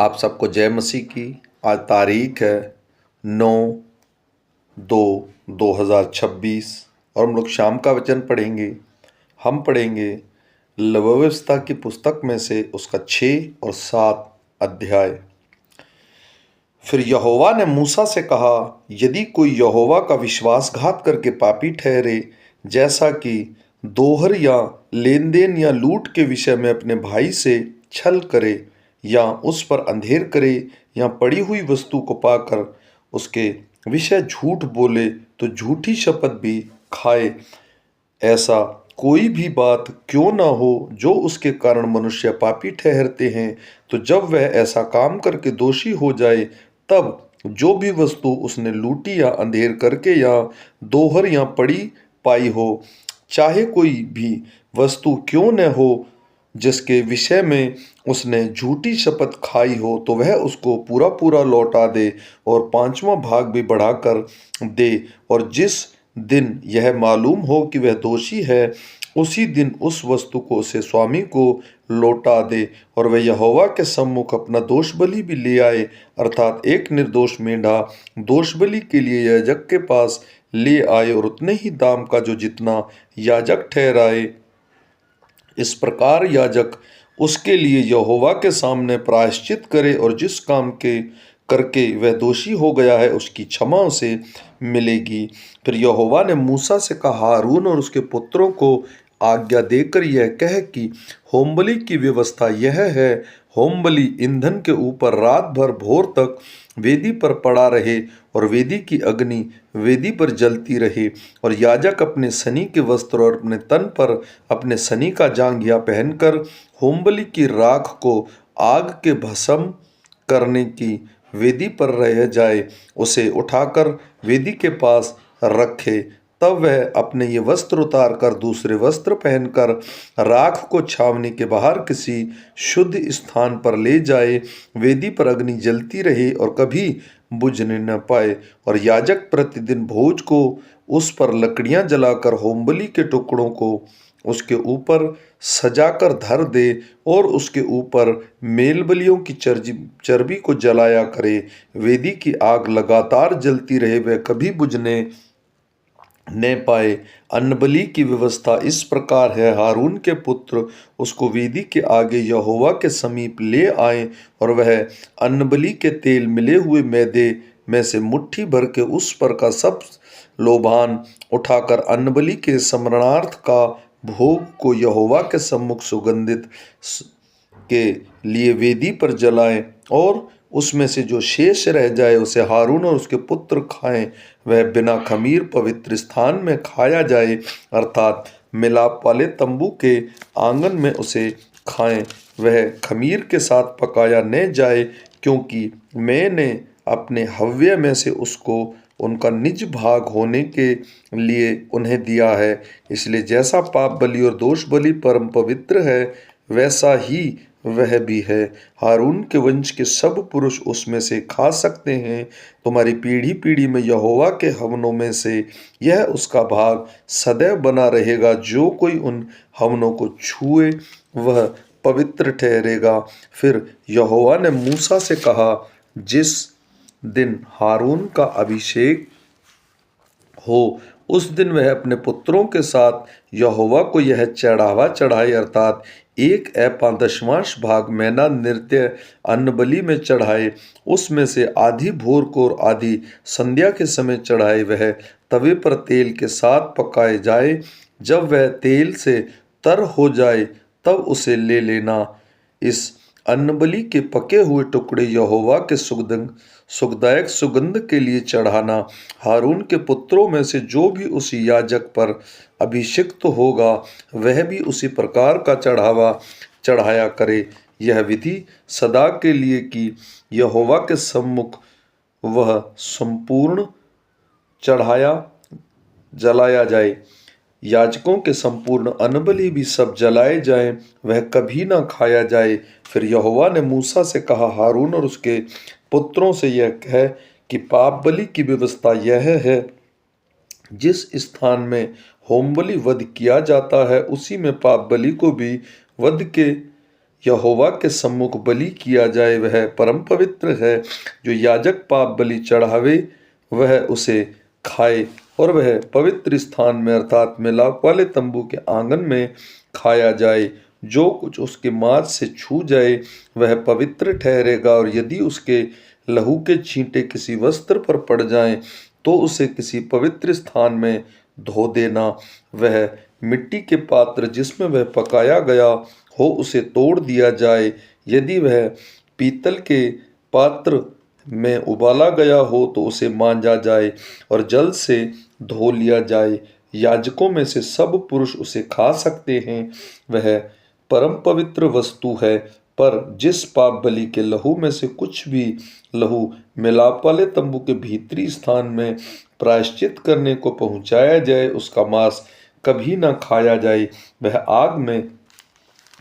आप सबको जय मसीह की। आज तारीख है 9/2/2026 और हम लोग शाम का वचन पढ़ेंगे। हम पढ़ेंगे व्यवस्था की पुस्तक में से उसका 6 और 7 अध्याय। फिर यहोवा ने मूसा से कहा, यदि कोई यहोवा का विश्वासघात करके पापी ठहरे, जैसा कि दोहर या लेन देन या लूट के विषय में अपने भाई से छल करे या उस पर अंधेर करे या पड़ी हुई वस्तु को पाकर उसके विषय झूठ बोले तो झूठी शपथ भी खाए, ऐसा कोई भी बात क्यों न हो जो उसके कारण मनुष्य पापी ठहरते हैं, तो जब वह ऐसा काम करके दोषी हो जाए, तब जो भी वस्तु उसने लूटी या अंधेर करके या दोहर या पड़ी पाई हो, चाहे कोई भी वस्तु क्यों न हो जिसके विषय में उसने झूठी शपथ खाई हो, तो वह उसको पूरा पूरा लौटा दे और 5वां भाग भी बढ़ाकर दे। और जिस दिन यह मालूम हो कि वह दोषी है, उसी दिन उस वस्तु को उसे स्वामी को लौटा दे। और वह यहोवा के सम्मुख अपना दोष बलि भी ले आए, अर्थात एक निर्दोष मेंढा दोष बलि के लिए याजक के पास ले आए, और उतने ही दाम का जो जितना याजक ठहराए। इस प्रकार याजक उसके लिए यहोवा के सामने प्रायश्चित करे, और जिस काम के करके वह दोषी हो गया है उसकी क्षमा उसे मिलेगी। फिर यहोवा ने मूसा से कहा, हारून और उसके पुत्रों को आज्ञा देकर यह कह कि होमबलि की व्यवस्था यह है, होमबलि ईंधन के ऊपर रात भर भोर तक वेदी पर पड़ा रहे और वेदी की अग्नि वेदी पर जलती रहे। और याजक अपने सनी के वस्त्र और अपने तन पर अपने सनी का जांघिया पहनकर होमबलि की राख को आग के भस्म करने की वेदी पर रह जाए, उसे उठाकर वेदी के पास रखे। तब वह अपने ये वस्त्र उतार कर दूसरे वस्त्र पहनकर राख को छावनी के बाहर किसी शुद्ध स्थान पर ले जाए। वेदी पर अग्नि जलती रहे और कभी बुझने न पाए। और याजक प्रतिदिन भोज को उस पर लकड़ियां जलाकर होमबलि के टुकड़ों को उसके ऊपर सजाकर धर दे और उसके ऊपर मेल बलियों की चर्बी को जलाया करे। वेदी की आग लगातार जलती रहे, वह कभी बुझने न पाए। अन्नबलि की व्यवस्था इस प्रकार है, हारून के पुत्र उसको वेदी के आगे यहोवा के समीप ले आए, और वह अन्नबलि के तेल मिले हुए मैदे में से मुट्ठी भर के उस पर का सब लोबान उठाकर अन्नबलि के स्मरणार्थ का भोग को यहोवा के सम्मुख सुगंधित के लिए वेदी पर जलाएं, और उसमें से जो शेष रह जाए उसे हारून और उसके पुत्र खाएं। वह बिना खमीर पवित्र स्थान में खाया जाए, अर्थात मिलाप वाले तंबू के आंगन में उसे खाएं। वह खमीर के साथ पकाया न जाए, क्योंकि मैंने अपने हव्य में से उसको उनका निज भाग होने के लिए उन्हें दिया है। इसलिए जैसा पाप बलि और दोष बलि परम पवित्र है, वैसा ही वह भी है। हारून के वंश के सब पुरुष उसमें से खा सकते हैं। तुम्हारी पीढ़ी पीढ़ी में यहोवा के हवनों में से यह उसका भाग सदैव बना रहेगा। जो कोई उन हवनों को छुए वह पवित्र ठहरेगा। फिर यहोवा ने मूसा से कहा, जिस दिन हारून का अभिषेक हो, उस दिन वह अपने पुत्रों के साथ यहोवा को यह चढ़ावा चढ़ाए, अर्थात 1 एपा दशमांश भाग मैना नृत्य अन्नबलि में चढ़ाए। उसमें से आधी भोर को और आधी संध्या के समय चढ़ाए। वह तवे पर तेल के साथ पकाए जाए। जब वह तेल से तर हो जाए तब उसे ले लेना। इस अन्नबलि के पके हुए टुकड़े यहोवा के सुखदायक सुगंध के लिए चढ़ाना। हारून के पुत्रों में से जो भी उसी याजक पर अभिषिक्त होगा, वह भी उसी प्रकार का चढ़ावा चढ़ाया करे। यह विधि सदा के लिए कि यहोवा के सम्मुख वह संपूर्ण चढ़ाया जलाया जाए। याजकों के संपूर्ण अन्नबलि भी सब जलाए जाएं, वह कभी ना खाया जाए। फिर यहोवा ने मूसा से कहा, हारून और उसके पुत्रों से यह कह कि पाप बलि की व्यवस्था यह है, जिस स्थान में होमबलि वध किया जाता है, उसी में पाप बलि को भी वध के यहोवा के सम्मुख बलि किया जाए वह परम पवित्र है। जो याजक पाप बलि चढ़ावे वह उसे खाए और वह पवित्र स्थान में अर्थात मिलाप वाले तंबू के आंगन में खाया जाए। जो कुछ उसके मांस से छू जाए वह पवित्र ठहरेगा, और यदि उसके लहू के छींटे किसी वस्त्र पर पड़ जाएं तो उसे किसी पवित्र स्थान में धो देना। वह मिट्टी के पात्र जिसमें वह पकाया गया हो उसे तोड़ दिया जाए। यदि वह पीतल के पात्र में उबाला गया हो तो उसे मांजा जाए और जल से धो लिया जाए। याजकों में से सब पुरुष उसे खा सकते हैं, वह परम पवित्र वस्तु है। पर जिस पाप बलि के लहू में से कुछ भी लहू मिलाप वाले तंबू के भीतरी स्थान में प्रायश्चित करने को पहुंचाया जाए उसका मांस कभी ना खाया जाए, वह आग में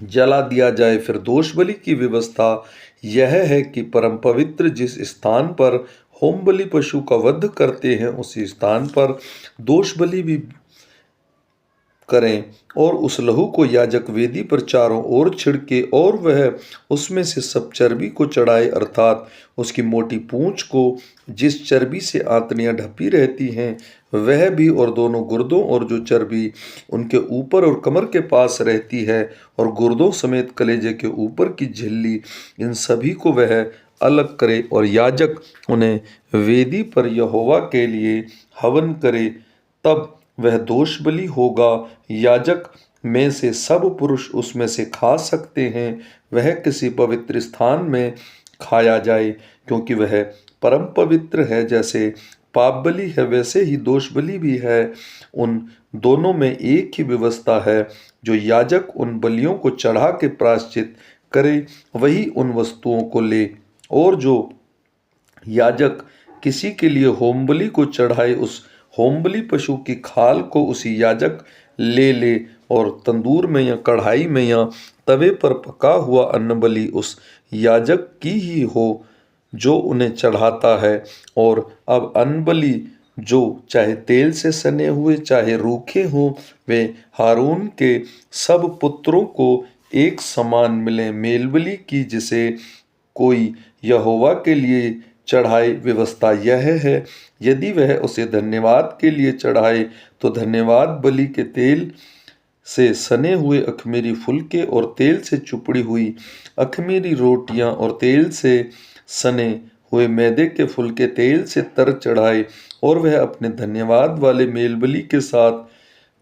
जला दिया जाए। फिर दोष बलि की व्यवस्था यह है कि परम पवित्र जिस स्थान पर होम बलि पशु का वध करते हैं उसी स्थान पर दोष बलि भी करें, और उस लहू को याजक वेदी पर चारों ओर छिड़के और वह उसमें से सब चर्बी को चढ़ाए, अर्थात उसकी मोटी पूंछ को जिस चर्बी से आंतड़ियां ढपी रहती हैं वह भी, और दोनों गुर्दों और जो चर्बी उनके ऊपर और कमर के पास रहती है, और गुर्दों समेत कलेजे के ऊपर की झिल्ली, इन सभी को वह अलग करे और याजक उन्हें वेदी पर यहोवा के लिए हवन करे, तब वह दोष बलि होगा। याजक में से सब पुरुष उसमें से खा सकते हैं, वह किसी पवित्र स्थान में खाया जाए, क्योंकि वह परम पवित्र है। जैसे पाप बलि है वैसे ही दोष बलि भी है, उन दोनों में एक ही व्यवस्था है। जो याजक उन बलियों को चढ़ा के प्रायश्चित करे वही उन वस्तुओं को ले, और जो याजक किसी के लिए होम बलि को चढ़ाए उस होम बलि पशु की खाल को उसी याजक ले ले, और तंदूर में या कढ़ाई में या तवे पर पका हुआ अन्न बलि उस याजक की ही हो जो उन्हें चढ़ाता है। और अब अन्न बलि जो चाहे तेल से सने हुए चाहे रूखे हों वे हारून के सब पुत्रों को एक समान मिले। मेल बलि की जिसे कोई यहोवा के लिए चढ़ाए व्यवस्था यह है, यदि वह उसे धन्यवाद के लिए चढ़ाए तो धन्यवाद बलि के तेल से सने हुए अखमीरी फुलके और तेल से चुपड़ी हुई अखमीरी रोटियां और तेल से सने हुए मैदे के फुलके तेल से तर चढ़ाए, और वह अपने धन्यवाद वाले मेल बलि के साथ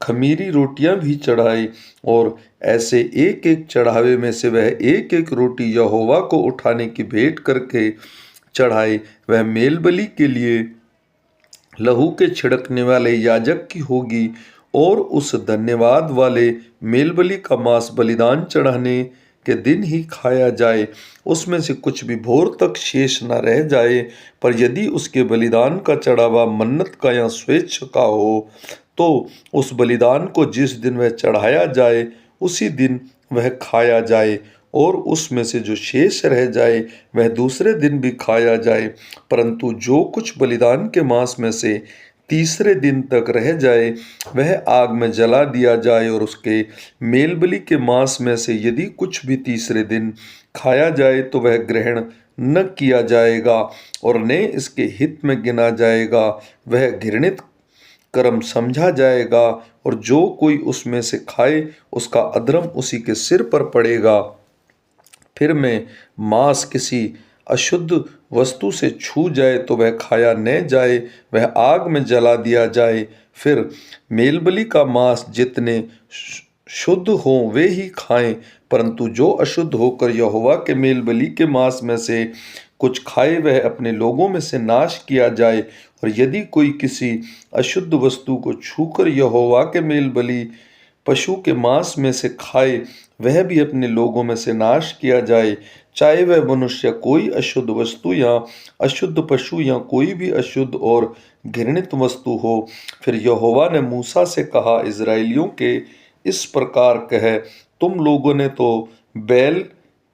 खमीरी रोटियां भी चढ़ाए, और ऐसे एक एक चढ़ावे में से वह एक एक रोटी यहोवा को उठाने की भेंट करके चढ़ाए। वह मेल बलि के लिए लहू के छिड़कने वाले याजक की होगी, और उस धन्यवाद वाले मेल बलि का मांस बलिदान चढ़ाने के दिन ही खाया जाए, उसमें से कुछ भी भोर तक शेष न रह जाए। पर यदि उसके बलिदान का चढ़ावा मन्नत का या स्वेच्छ का हो तो उस बलिदान को जिस दिन वह चढ़ाया जाए उसी दिन वह खाया जाए, और उसमें से जो शेष रह जाए वह दूसरे दिन भी खाया जाए। परंतु जो कुछ बलिदान के मांस में से तीसरे दिन तक रह जाए वह आग में जला दिया जाए, और उसके मेल बलि के मांस में से यदि कुछ भी तीसरे दिन खाया जाए तो वह ग्रहण न किया जाएगा और न इसके हित में गिना जाएगा, वह घृणित कर्म समझा जाएगा, और जो कोई उसमें से खाए उसका अधर्म उसी के सिर पर पड़ेगा। फिर में मांस किसी अशुद्ध वस्तु से छू जाए तो वह खाया न जाए, वह आग में जला दिया जाए। फिर मेलबलि का मांस जितने शुद्ध हों वे ही खाएं, परंतु जो अशुद्ध होकर यहोवा के मेलबलि के मांस में से कुछ खाए वह अपने लोगों में से नाश किया जाए। और यदि कोई किसी अशुद्ध वस्तु को छूकर यहोवा के मेलबलि पशु के मांस में से खाए वह भी अपने लोगों में से नाश किया जाए, चाहे वह मनुष्य कोई अशुद्ध वस्तु या अशुद्ध पशु या कोई भी अशुद्ध और घृणित वस्तु हो। फिर यहोवा ने मूसा से कहा, इज़राइलियों के इस प्रकार कह, तुम लोगों ने तो बैल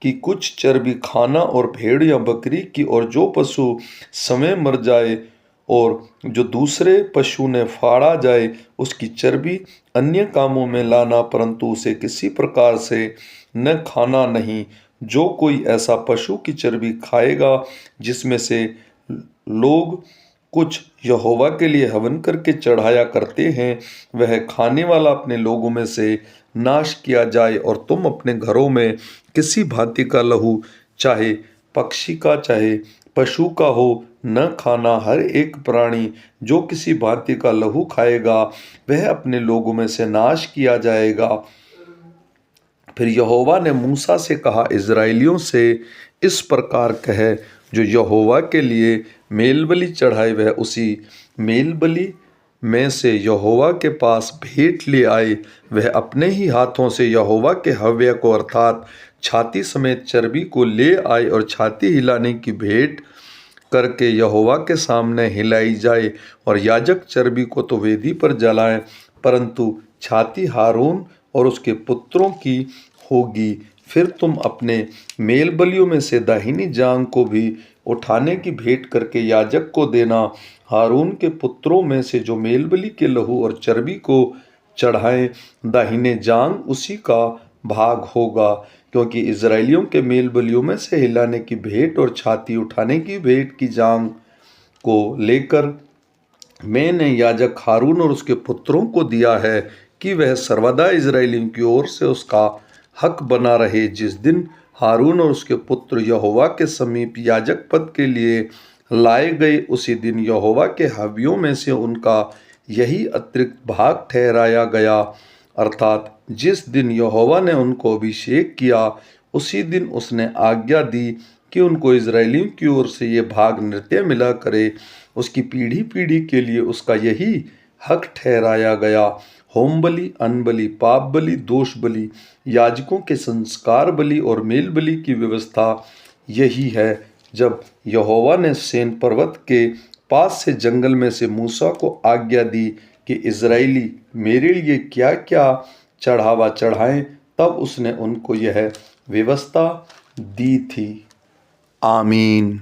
की कुछ चर्बी खाना और भेड़ या बकरी की और जो पशु समय मर जाए और जो दूसरे पशु ने फाड़ा जाए उसकी चर्बी अन्य कामों में लाना, परंतु उसे किसी प्रकार से न खाना नहीं। जो कोई ऐसा पशु की चर्बी खाएगा जिसमें से लोग कुछ यहोवा के लिए हवन करके चढ़ाया करते हैं, वह खाने वाला अपने लोगों में से नाश किया जाए। और तुम अपने घरों में किसी भांति का लहू, चाहे पक्षी का चाहे पशु का हो, न खाना। हर एक प्राणी जो किसी भांति का लहू खाएगा वह अपने लोगों में से नाश किया जाएगा। फिर यहोवा ने मूसा से कहा, इज़राइलियों से इस प्रकार कह, जो यहोवा के लिए मेलबलि चढ़ाए वह उसी मेलबलि में से यहोवा के पास भेंट ले आए। वह अपने ही हाथों से यहोवा के हव्य को अर्थात छाती समेत चर्बी को ले आए और छाती हिलाने की भेंट करके यहोवा के सामने हिलाई जाए। और याजक चर्बी को तो वेदी पर जलाए, परंतु छाती हारून और उसके पुत्रों की होगी। फिर तुम अपने मेल बलियों में से दाहिनी जांग को भी उठाने की भेंट करके याजक को देना। हारून के पुत्रों में से जो मेल बलि के लहू और चर्बी को चढ़ाएं, दाहिने जांग उसी का भाग होगा, क्योंकि इज़राइलियों के मेल बलियों में से हिलाने की भेंट और छाती उठाने की भेंट की जांग को लेकर मैंने याजक हारून और उसके पुत्रों को दिया है कि वह सर्वदा इज़राइलियों की ओर से उसका हक बना रहे। जिस दिन हारून और उसके पुत्र यहोवा के समीप याजक पद के लिए लाए गए, उसी दिन यहोवा के हव्यों में से उनका यही अतिरिक्त भाग ठहराया गया। अर्थात जिस दिन यहोवा ने उनको अभिषेक किया, उसी दिन उसने आज्ञा दी कि उनको इज़राइलियों की ओर से ये भाग नित्य मिला करे। उसकी पीढ़ी पीढ़ी के लिए उसका यही हक ठहराया गया। होम बलि, अन्न बलि, पाप बलि, दोष बलि, याजकों के संस्कार बलि और मेल बलि की व्यवस्था यही है। जब यहोवा ने सेन पर्वत के पास से जंगल में से मूसा को आज्ञा दी कि इज़राइली मेरे लिए क्या क्या चढ़ावा चढ़ाएं, तब उसने उनको यह व्यवस्था दी थी। आमीन।